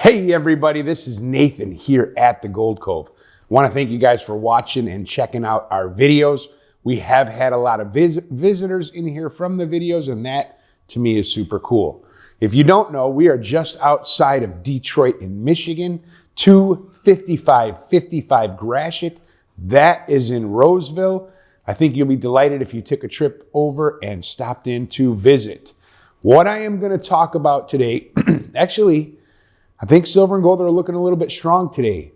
Hey everybody, this is Nathan here at the Gold Cove. I want to thank you guys for watching and checking out our videos. We have had a lot of visitors in here from the videos, and that to me is super cool. If you don't know, we are just outside of Detroit in Michigan, 25555 Gratiot. That is in Roseville. I think you'll be delighted if you took a trip over and stopped in to visit. What I am going to talk about today, actually, I think silver and gold are looking a little bit strong today.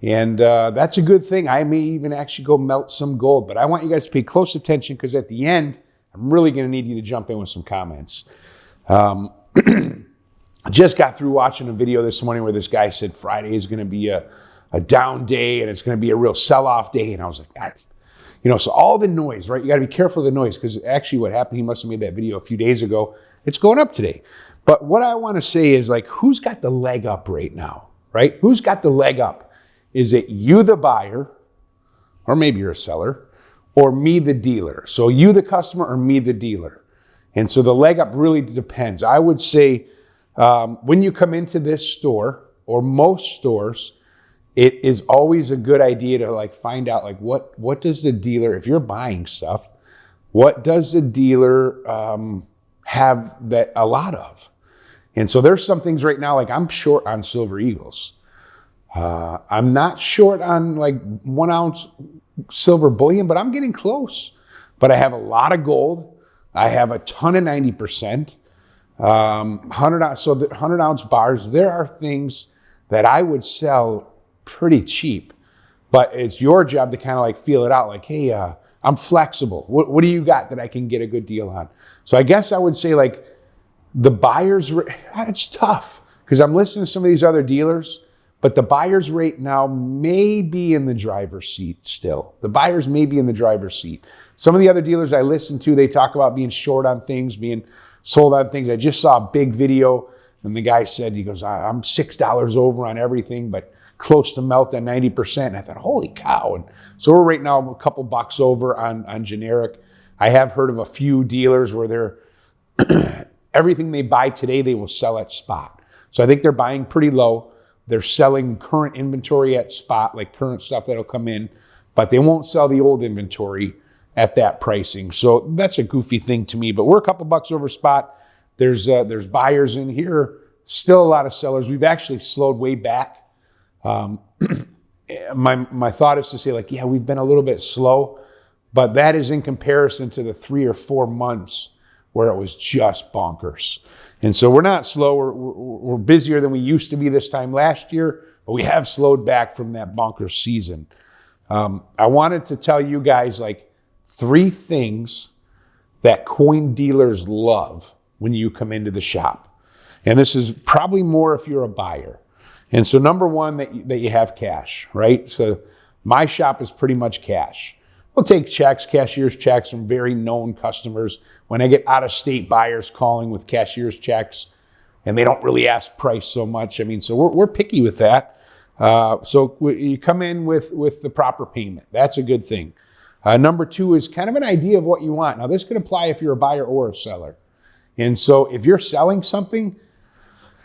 And that's a good thing. I may even actually go melt some gold. But I want you guys to pay close attention because at the end, I'm really going to need you to jump in with some comments. I just got through watching a video this morning where this guy said Friday is going to be a down day and it's going to be a real sell-off day. And I was like, so all the noise, right? You got to be careful of the noise because actually what happened, he must have made that video a few days ago. It's going up today. But what I want to say is, like, who's got the leg up right now, right? Who's got the leg up? Is it you, the buyer, or maybe you're a seller, or me, the dealer? So you, the customer, or me, the dealer? And so the leg up really depends. I would say when you come into this store, or most stores, it is always a good idea to find out what does the dealer, if you're buying stuff, what does the dealer have that a lot of? And so there's some things right now, like I'm short on silver eagles. I'm not short on 1 ounce silver bullion, but I'm getting close. But I have a lot of gold. I have a ton of 90%. 100 ounce, so the 100 ounce bars, there are things that I would sell pretty cheap, but it's your job to kind of feel it out. Like, hey, I'm flexible. What do you got that I can get a good deal on? So I guess I would say the buyers, it's tough because I'm listening to some of these other dealers, but the buyer's rate now may be in the driver's seat still. The buyers may be in the driver's seat. Some of the other dealers I listen to, they talk about being short on things, being sold on things. I just saw a big video and the guy said, he goes, I'm $6 over on everything, but close to melt at 90%. And I thought, holy cow. And so we're right now a couple bucks over on generic. I have heard of a few dealers where they're everything they buy today, they will sell at spot. So I think they're buying pretty low. They're selling current inventory at spot, like current stuff that'll come in, but they won't sell the old inventory at that pricing. So that's a goofy thing to me, but we're a couple bucks over spot. There's buyers in here, still a lot of sellers. We've actually slowed way back. My thought is to say we've been a little bit slow, but that is in comparison to the 3 or 4 months where it was just bonkers. And so we're not slow. We're busier than we used to be this time last year, but we have slowed back from that bonkers season. I wanted to tell you guys 3 things that coin dealers love when you come into the shop. And this is probably more if you're a buyer. And so number one, that you have cash, right? So my shop is pretty much cash. We'll take checks, cashier's checks from very known customers. When I get out-of-state buyers calling with cashier's checks, and they don't really ask price so much. So we're picky with that. So you come in with the proper payment. That's a good thing. Number 2 is kind of an idea of what you want. Now, this could apply if you're a buyer or a seller. And so if you're selling something,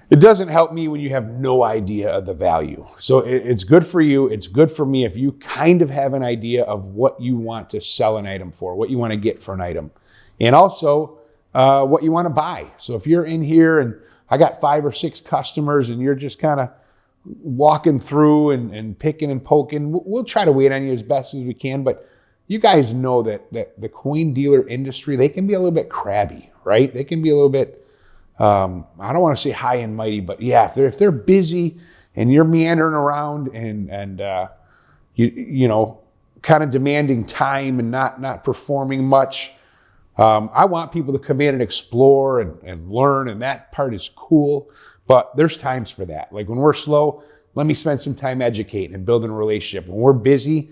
it doesn't help me when you have no idea of the value. So it's good for you. It's good for me if you kind of have an idea of what you want to sell an item for, what you want to get for an item, and also what you want to buy. So if you're in here and I got 5 or 6 customers and you're just kind of walking through and picking and poking, we'll try to wait on you as best as we can. But you guys know that the coin dealer industry, they can be a little bit crabby, right? They can be a little bit, I don't want to say high and mighty, but yeah, if they're busy and you're meandering around and kind of demanding time and not performing much, I want people to come in and explore and learn, and that part is cool. But there's times for that. When we're slow, let me spend some time educating and building a relationship. When we're busy,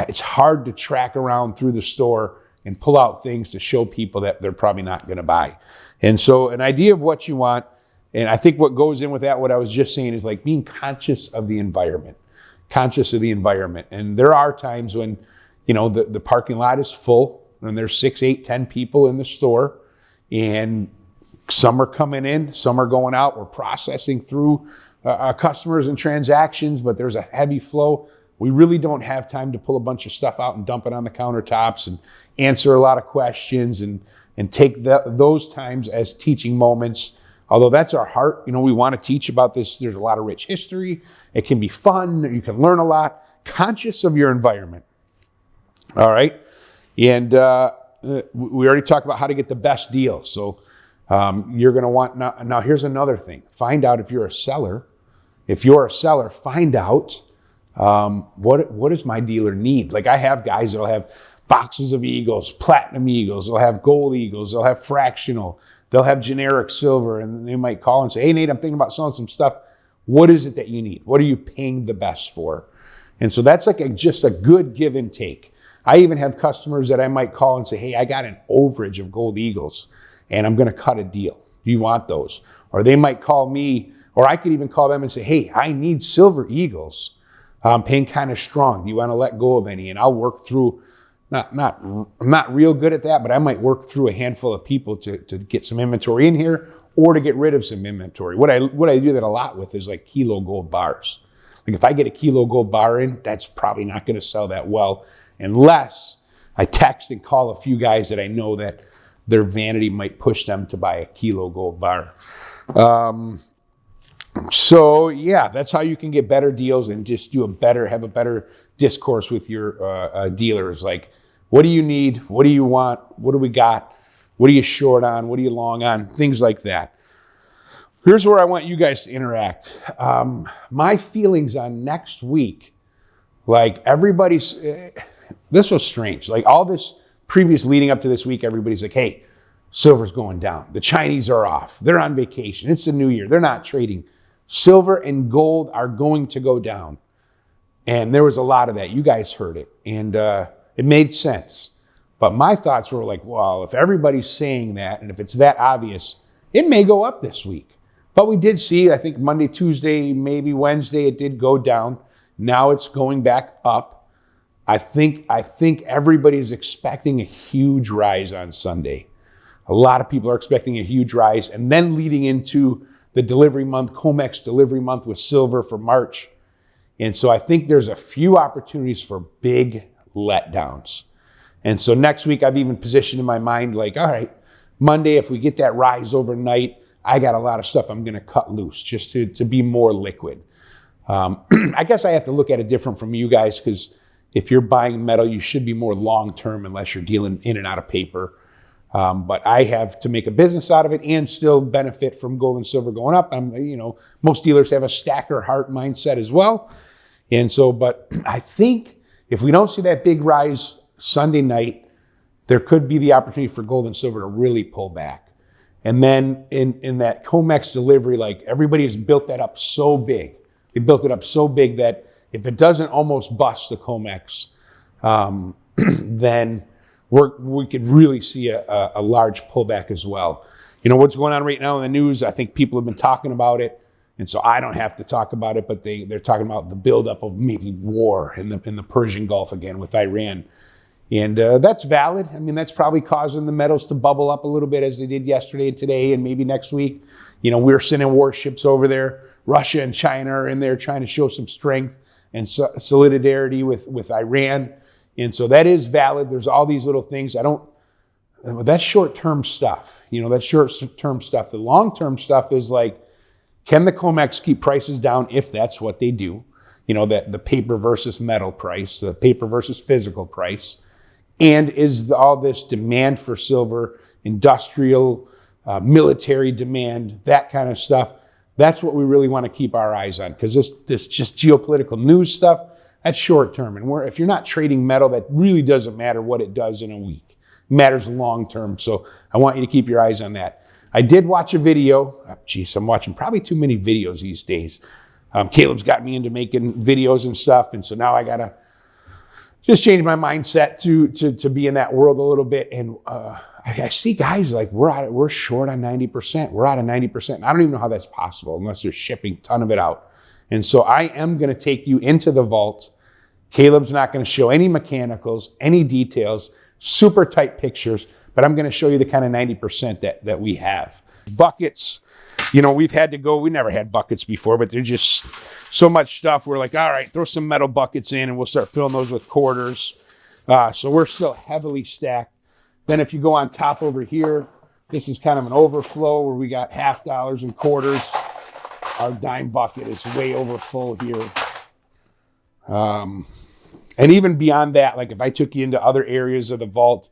it's hard to track around through the store and pull out things to show people that they're probably not going to buy. And so an idea of what you want, and I think what goes in with that, what I was just saying, is being conscious of the environment. And there are times when, the parking lot is full and there's 6, 8, 10 people in the store, and some are coming in, some are going out. We're processing through customers and transactions, but there's a heavy flow. We really don't have time to pull a bunch of stuff out and dump it on the countertops and answer a lot of questions and take those times as teaching moments. Although that's our heart, we want to teach about this. There's a lot of rich history. It can be fun. You can learn a lot. Conscious of your environment. All right. And we already talked about how to get the best deal. So you're going to want, now here's another thing. Find out if you're a seller. If you're a seller, find out what does my dealer need? Like I have guys that'll have boxes of Eagles, platinum Eagles, they'll have gold Eagles, they'll have fractional, they'll have generic silver, and they might call and say, hey, Nate, I'm thinking about selling some stuff. What is it that you need? What are you paying the best for? And so that's like just a good give and take. I even have customers that I might call and say, hey, I got an overage of gold Eagles and I'm going to cut a deal. Do you want those? Or they might call me, or I could even call them and say, hey, I need silver Eagles. I'm paying kind of strong. Do you want to let go of any? And I'll work through, I'm not real good at that, but I might work through a handful of people to get some inventory in here or to get rid of some inventory. What I do that a lot with is like kilo gold bars. Like if I get a kilo gold bar in, that's probably not going to sell that well unless I text and call a few guys that I know that their vanity might push them to buy a kilo gold bar. So yeah, that's how you can get better deals and just have a better discourse with your dealers. Like, what do you need? What do you want? What do we got? What are you short on? What are you long on? Things like that. Here's where I want you guys to interact. My feelings on next week, like everybody's, this was strange. Like all this previous leading up to this week, everybody's like, hey, silver's going down. The Chinese are off. They're on vacation. It's the new year. They're not trading. Silver and gold are going to go down. And there was a lot of that. You guys heard it. And it made sense. But my thoughts were like, well, if everybody's saying that, and if it's that obvious, it may go up this week. But we did see, I think Monday, Tuesday, maybe Wednesday, it did go down. Now it's going back up. I think everybody's expecting a huge rise on Sunday. A lot of people are expecting a huge rise. And then leading into the delivery month, Comex delivery month with silver for March. And so I think there's a few opportunities for big letdowns. And so next week I've even positioned in my mind like, all right, Monday, if we get that rise overnight, I got a lot of stuff I'm going to cut loose just to be more liquid. I guess I have to look at it different from you guys because if you're buying metal, you should be more long-term unless you're dealing in and out of paper. But I have to make a business out of it and still benefit from gold and silver going up. Most dealers have a stacker heart mindset as well. And so, but I think if we don't see that big rise Sunday night, there could be the opportunity for gold and silver to really pull back. And then in that Comex delivery, like everybody has built that up so big. They built it up so big that if it doesn't almost bust the Comex, then we could really see a large pullback as well. You know, what's going on right now in the news, I think people have been talking about it. And so I don't have to talk about it, but they're talking about the buildup of maybe war in the Persian Gulf again with Iran. And that's valid. I mean, that's probably causing the metals to bubble up a little bit as they did yesterday and today and maybe next week. You know, we're sending warships over there. Russia and China are in there trying to show some strength and solidarity with Iran. And so that is valid. There's all these little things. That's short-term stuff. You know, that's short-term stuff. The long-term stuff is like, can the Comex keep prices down if that's what they do? You know, the paper versus metal price, the paper versus physical price. And is all this demand for silver, industrial, military demand, that kind of stuff, that's what we really want to keep our eyes on. Because this just geopolitical news stuff, that's short term. And if you're not trading metal, that really doesn't matter what it does in a week. It matters long term. So I want you to keep your eyes on that. I did watch a video. I'm watching probably too many videos these days. Caleb's got me into making videos and stuff. And so now I got to just change my mindset to be in that world a little bit. And I see guys like, we're short on 90%. We're out of 90%. And I don't even know how that's possible unless they're shipping a ton of it out. And so I am going to take you into the vault. Caleb's not going to show any mechanicals, any details, super tight pictures, but I'm going to show you the kind of 90% that we have. Buckets, you know, we've had to go, we never had buckets before, but they're just so much stuff. We're like, all right, throw some metal buckets in and we'll start filling those with quarters. So we're still heavily stacked. Then if you go on top over here, this is kind of an overflow where we got $50 and quarters. Our dime bucket is way over full here. And even beyond that, like if I took you into other areas of the vault,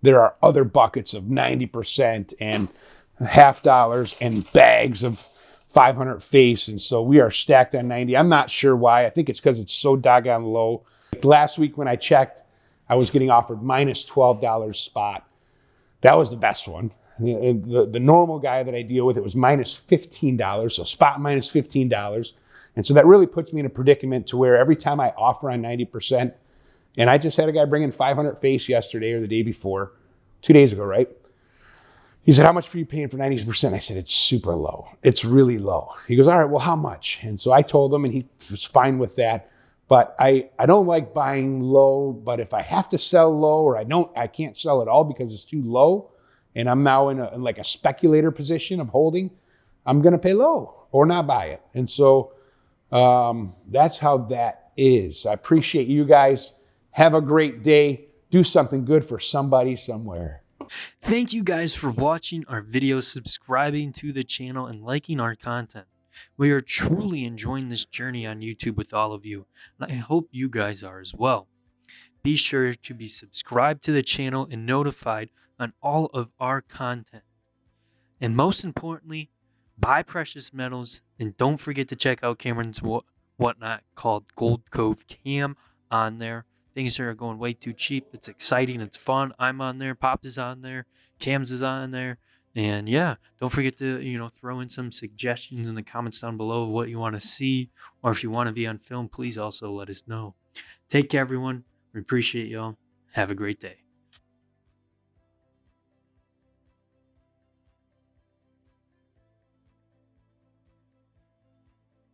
there are other buckets of 90% and $50 and bags of 500 face. And so we are stacked on 90. I'm not sure why. I think it's because it's so doggone low. Like last week when I checked, I was getting offered minus $12 spot. That was the best one. The normal guy that I deal with, it was minus $15. So spot minus $15. And so that really puts me in a predicament to where every time I offer on 90%, and I just had a guy bring in 500 face yesterday or the day before, 2 days ago, right? He said, how much are you paying for 90%? I said, it's super low. It's really low. He goes, all right, well, how much? And so I told him, and he was fine with that. But I don't like buying low, but if I have to sell low or I can't sell at all because it's too low, and I'm now in like a speculator position of holding, I'm going to pay low or not buy it. And so that's how that is. I appreciate you guys. Have a great day. Do something good for somebody somewhere. Thank you guys for watching our videos, subscribing to the channel, and liking our content. We are truly enjoying this journey on YouTube with all of you, and I hope you guys are as well. Be sure to be subscribed to the channel and notified on all of our content. And most importantly, buy precious metals, and don't forget to check out Cameron's whatnot called Gold Cove Cam on there. Things are going way too cheap. It's exciting. It's fun. I'm on there. Pops is on there. Cams is on there. And yeah, don't forget to, throw in some suggestions in the comments down below of what you want to see. Or if you want to be on film, please also let us know. Take care, everyone. We appreciate y'all. Have a great day.